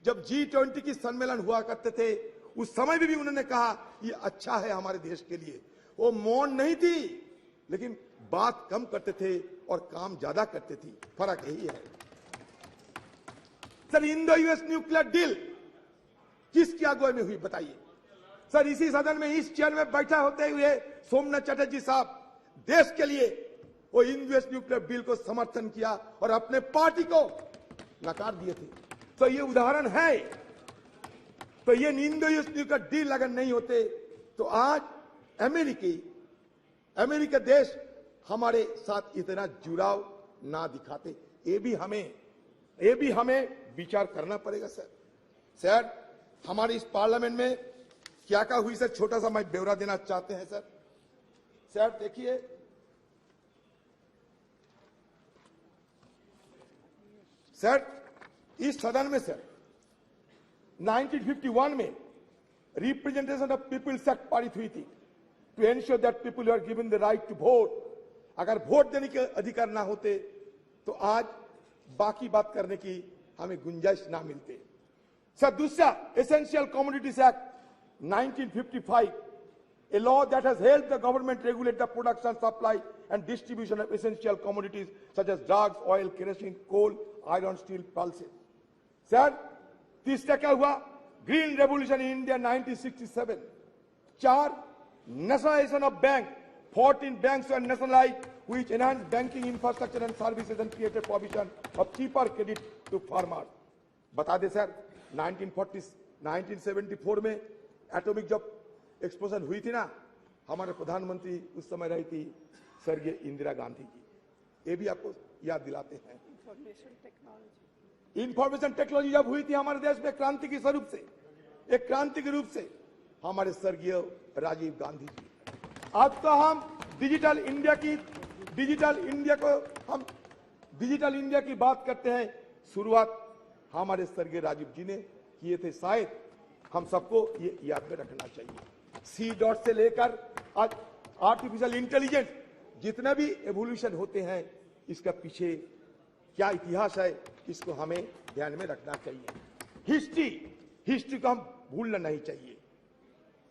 जब G20 की सम्मेलन हुआ करते थे, उस समय भी उन्होंने कहा ये अच्छा है हमारे देश के लिए। वो मौन नहीं थी, लेकिन बात कम करते थे और काम ज्यादा करते थे। फर्क यही है। Sir, Indo US nuclear deal किसकी अगुवाई में हुई बताइए? सर, इसी सदन में इस चेयर में बैठा होते हुए सोमनाथ चटर्जी साहब देश के लिए वो इंडो यूएस न्यूक्लियर डील को समर्थन किया और अपने पार्टी को नकार दिए थे। तो ये उदाहरण है। तो ये इंडो यूएस न्यूक्लियर डील अगर नहीं होते तो आज अमेरिका देश हमारे साथ इतना जुड़ाव ना दिखाते। ये भी हमें विचार करना पड़ेगा। सर, हमारे इस पार्लियामेंट में क्या क्या हुई सर, छोटा सा मैं ब्यौरा देना चाहते हैं सर देखिए, सर इस सदन में सर 1951 में रिप्रेजेंटेशन ऑफ पीपल्स एक्ट पारित हुई थी to ensure that people are given the right to vote. अगर वोट देने के अधिकार ना होते तो आज बाकी बात करने की हमें गुंजाइश ना मिलते। सर, दूसरा essential commodities act 1955, a law that has helped the government regulate the production, supply and distribution of essential commodities such as drugs, oil, kerosene, coal, iron, steel, pulses. Sir, तीसरा क्या हुआ? Green revolution in India 1967। 4, nationalisation of bank, 14 banks were nationalized which enhanced banking infrastructure and services and created provision of cheaper credit to farmers. बता दे sir, 1974 में atomic जब explosion हुई थी ना, हमारे प्रधानमंत्री उस समय रही थी स्वर्गीय इंदिरा गांधी जी। ये भी आपको याद दिलाते हैं। इंफॉर्मेशन टेक्नोलॉजी जब हुई थी हमारे देश में क्रांति के स्वरूप से, एक क्रांति के रूप से हमारे स्वर्गीय राजीव गांधी जी। आज तो हम डिजिटल इंडिया की बात करते हैं। शुरुआत हमारे स्वर्गीय राजीव जी ने किए थे। शायद हम सबको ये याद में रखना चाहिए। सी डॉट से लेकर आज आर्टिफिशियल इंटेलिजेंस, जितने भी एवोल्यूशन होते हैं, इसका पीछे क्या इतिहास है, इसको हमें ध्यान में रखना चाहिए। हिस्ट्री को हम भूलना नहीं चाहिए।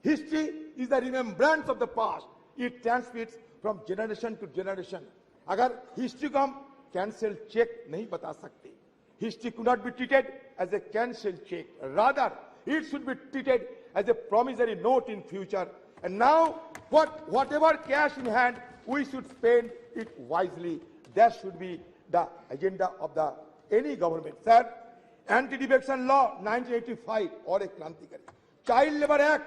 History is the remembrance of the past. It transmits from generation to generation. अगर हिस्ट्री को हम कैंसिल चेक नहीं बता सकते, history could not be treated as a cancel cheque, rather it should be treated as a promissory note in future. And now whatever cash in hand, we should spend it wisely. That should be the agenda of any government. Sir, anti-defection law 1985 और एक क्रांतिकारी, child labor act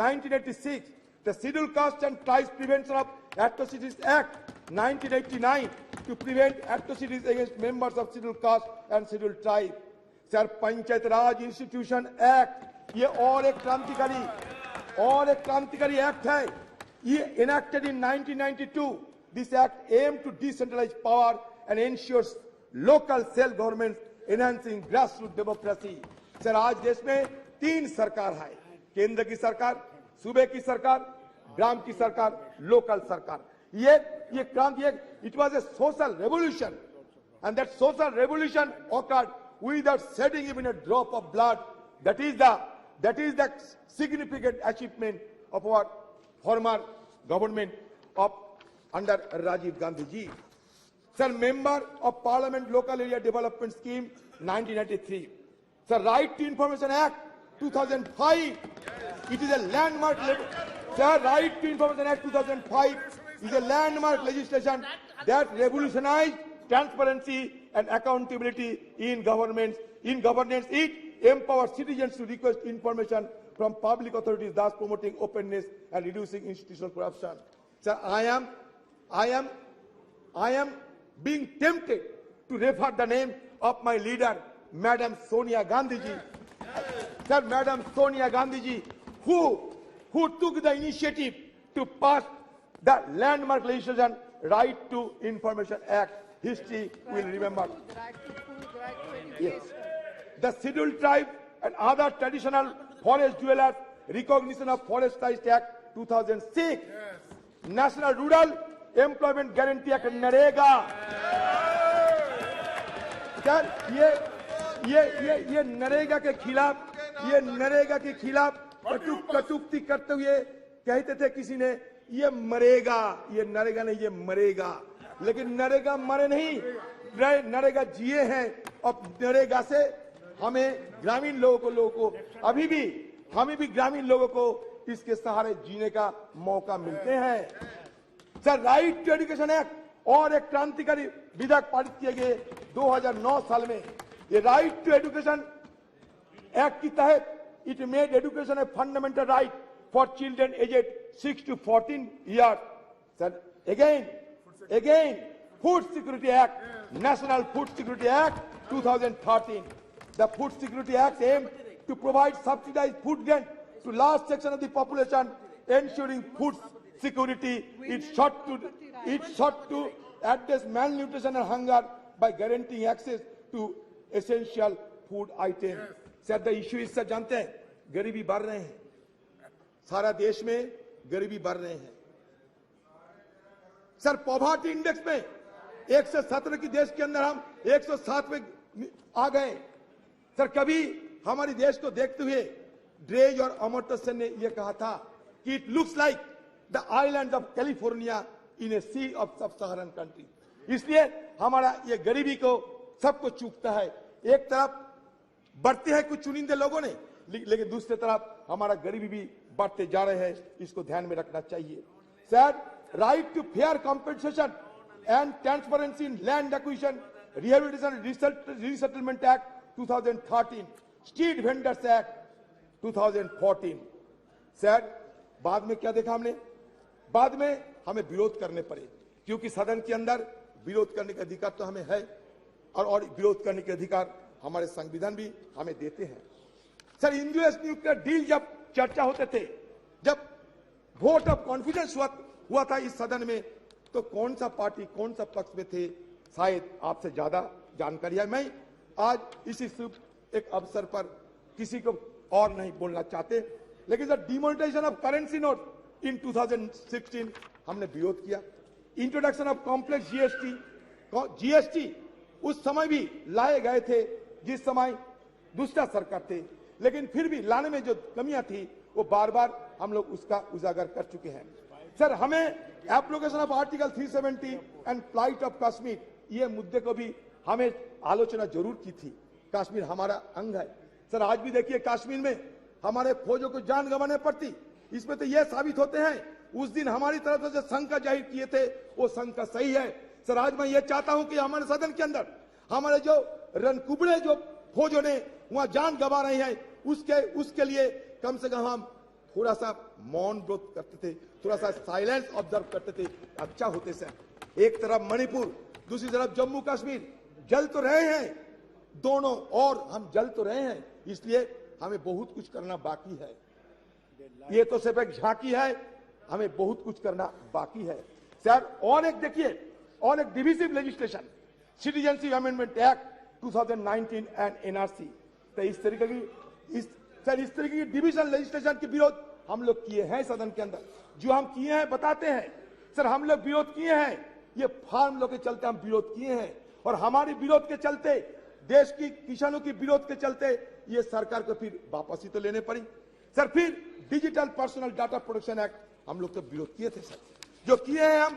1986, the scheduled caste and tribes prevention of atrocities act 1989 to prevent atrocities against members of scheduled caste and scheduled tribe. Sir, panchayat raj institution act, ये और एक क्रांतिकारी act है। ये enacted in 1992। This act aim to decentralise power and ensures local self government, enhancing grassroot democracy. Sir, आज देश में 3 सरकार है, केंद्र की सरकार, सूबे की सरकार, ग्राम की सरकार, लोकल सरकार। ये क्रांति, it was a social revolution and that social revolution occurred without shedding even a drop of blood. That is the significant achievement of our former government of under Rajiv Gandhi ji. Sir, member of Parliament Local Area Development Scheme 1993. Sir, Right to Information Act 2005. It is a landmark. Sir, Right to Information Act 2005 is a landmark legislation that revolutionized transparency and accountability in governance. It empowers citizens to request information from public authorities, thus promoting openness and reducing institutional corruption. Sir, I am being tempted to refer the name of my leader, Madam Sonia Gandhi ji. Sir, Madam Sonia Gandhi ji, who took the initiative to pass the landmark legislation, Right to Information Act. History will remember. Yes. The scheduled tribe and other traditional forest dwellers, recognition of Forest Rights Act 2006. National Rural Employment Guarantee Act, NREGA. Sir, ये नरेगा के खिलाफ कटुक्ति करते हुए कहते थे किसी ने ये मरेगा, ये नरेगा नहीं, ये मरेगा। लेकिन नरेगा मरे नहीं, नरेगा जिए हैं। और नरेगा से हमें ग्रामीण लोगों को हमें भी ग्रामीण लोगों को इसके सहारे जीने का मौका मिलते हैं। Sir, right to education act और एक क्रांतिकारी विधेयक पारित किए गए 2009 साल में। ये राइट टू एजुकेशन एक्ट के तहत it made education a fundamental right for children aged 6 to 14 years. Sir, again Food Security Act, National Food Security Act 2013. The Food Security Act aimed to provide subsidized food grant to large section of the population, ensuring food security. It sought to address malnutrition and hunger by guaranteeing access to essential food items. Sir, the issue is, sir, जानते हैं गरीबी बढ़ रहे हैं, सारा देश में गरीबी बढ़ रहे हैं। सर, पॉवर्टी इंडेक्स में 117 की देश के अंदर हम 107 में आ गए। सर, कभी हमारे देश को देखते हुए ड्रेज और अमर्त्य सेन ने यह कहा था कि it looks like the island of California in a sea of sub Saharan country. इसलिए हमारा ये गरीबी को सबको चूकता है। एक तरफ बढ़ते हैं कुछ चुनिंदे लोगों ने, लेकिन दूसरी तरफ हमारा गरीबी भी बढ़ते जा रहे हैं। इसको ध्यान में रखना चाहिए। Sir, right to fair compensation and transparency in land acquisition, rehabilitation resettlement act 2013, street vendors act 2014। Sir, बाद में क्या देखा हमने? बाद में हमें विरोध करने पड़े, क्योंकि सदन के अंदर विरोध करने का अधिकार तो हमें है और विरोध करने के अधिकार हमारे संविधान भी हमें देते हैं। सर, यूएस न्यूक्लियर डील जब चर्चा होते थे, जब वोट ऑफ कॉन्फिडेंस हुआ था इस सदन में, तो कौन सा पार्टी कौन सा पक्ष में थे, शायद आपसे ज्यादा जानकारी है। मैं आज इसी शुभ एक अवसर पर किसी को और नहीं बोलना चाहते, लेकिन sir, demonetisation of currency note in 2016 हमने विरोध किया। इंट्रोडक्शन ऑफ कॉम्प्लेक्स जीएसटी उस समय भी लाए गए थे जिस समय दूसरा सरकार थे, लेकिन फिर भी लाने में जो कमियां थी वो बार बार हम लोग उसका उजागर कर चुके हैं। सर, हमें application of article 370 and flight of Kashmir, ये मुद्दे को भी हमें आलोचना जरूर की थी। कश्मीर हमारा अंग है। सर, आज भी देखिए कश्मीर में हमारे फौजों को जान गंवाने पड़ती। इसमें तो यह साबित होते हैं उस दिन हमारी तरफ से जो शंका जाहिर किए थे वो शंका सही है। सर, आज मैं ये चाहता हूं कि हमारे सदन के अंदर हमारे जो रणकुबड़े जो फौजों ने वहां जान गंवा रहे हैं, उसके लिए कम से कम हम थोड़ा सा मौन व्रत करते थे, थोड़ा सा साइलेंस ऑब्जर्व करते थे, अच्छा होते सर। एक तरफ मणिपुर, दूसरी तरफ जम्मू कश्मीर जल तो रहे हैं दोनों, और हम जल तो रहे हैं, इसलिए हमें बहुत कुछ करना बाकी है। ये तो सिर्फ एक झांकी है, हमें बहुत कुछ करना बाकी है। सर, और एक देखिए, और एक divisive legislation, citizenship amendment act 2019 and NRC. तो इस तरीके की डिविजन लेजिस्लेशन के विरोध हम लोग किए हैं सदन के अंदर। जो हम किए हैं बताते हैं। सर, हम लोग विरोध किए हैं, ये फार्म लोग के चलते हम विरोध किए हैं, और हमारे विरोध के चलते, देश की किसानों की विरोध के चलते ये सरकार को फिर वापसी तो लेने पड़ी। सर, फिर digital personal data protection act हम लोग तो विरोध किए थे। सर, जो किए हैं हम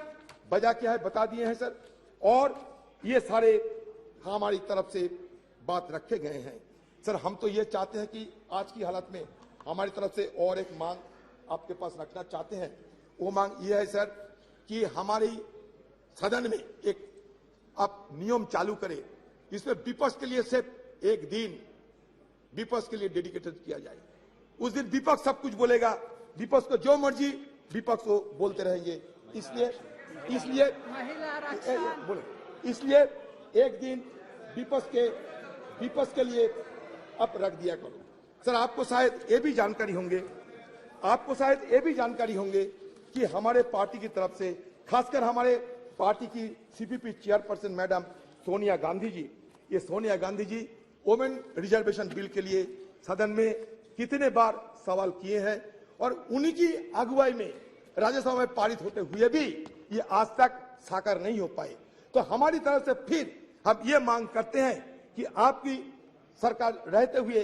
बजा क्या है बता दिए हैं सर, और ये सारे हमारी तरफ से बात रखे गए हैं। सर, हम तो ये चाहते हैं कि आज की हालत में हमारी तरफ से और एक मांग आपके पास रखना चाहते हैं। वो मांग ये है सर कि हमारी सदन में एक आप नियम चालू करें, इसमें विपक्ष के लिए सिर्फ एक दिन विपक्ष के लिए डेडिकेटेड किया जाए। उस दिन विपक्ष सब कुछ बोलेगा, विपक्ष को जो मर्जी विपक्ष को बोलते रहेंगे। इसलिए एक दिन विपक्ष के लिए अब रख दिया करो। सर, आपको शायद ये भी जानकारी होंगे कि हमारे पार्टी की तरफ से, खासकर हमारे पार्टी की CPP chairperson madam Sonia Gandhi ji, ये Sonia Gandhi ji women reservation bill के लिए सदन में कितने बार सवाल किए हैं, और उन्हीं की अगुवाई में राज्यसभा में पारित होते हुए भी ये आज तक साकार नहीं हो पाए। तो हमारी तरफ से फिर हम ये मांग करते हैं कि आपकी सरकार रहते हुए